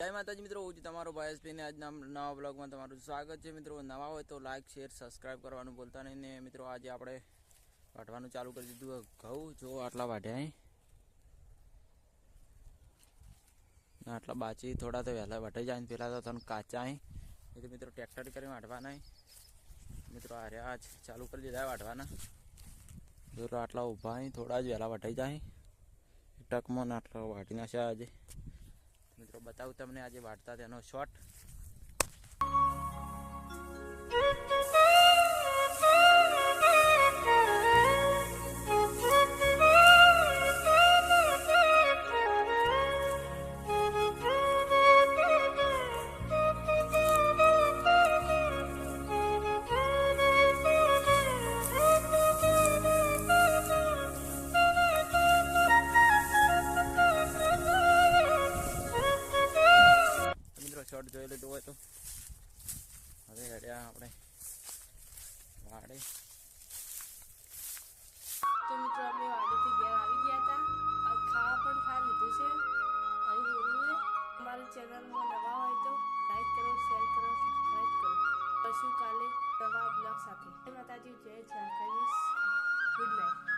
જય માતાજી મિત્રો, હું છું તમારો ભાઈ ને આજના નવા બ્લોગમાં તમારું સ્વાગત છે। મિત્રો નવા હોય તો લાઈક શેર સબસ્ક્રાઈબ કરવાનું ભૂલતા નહીં ને મિત્રો આજે આપણે વાટવાનું ચાલુ કરી દીધું ઘઉં। જો આટલા વાટ્યા આટલા બાચી થોડા તો વહેલા વટાઈ જાય પેલા તો તને કાચા એ તો મિત્રો ટ્રેક્ટર કરીને વાટવાના મિત્રો આર્યા આજ ચાલુ કરી દીધા વાટવાના। જો આટલા ઊભા થોડા જ વહેલા વટાઈ જાય ટકમાં આટલા વાટી નાખ્યા આજે મિત્રો बताऊँ तमने आज वाटता तेनो शॉट। शॉट जो लीधो हो तो हवे हेड्या आपणे वाड़े। तो मित्रों अमे वाड़ेथी घेर आवी गया था और खावा पण खाई लीधुं छे। हई होरुए हमारी चैनल में नवा होय तो लाइक करो, शेयर करो, सब्सक्राइब करो। पशु काले नवा ब्लॉग साथे। जय माताजी, जय झारखंड, गुड नाइट।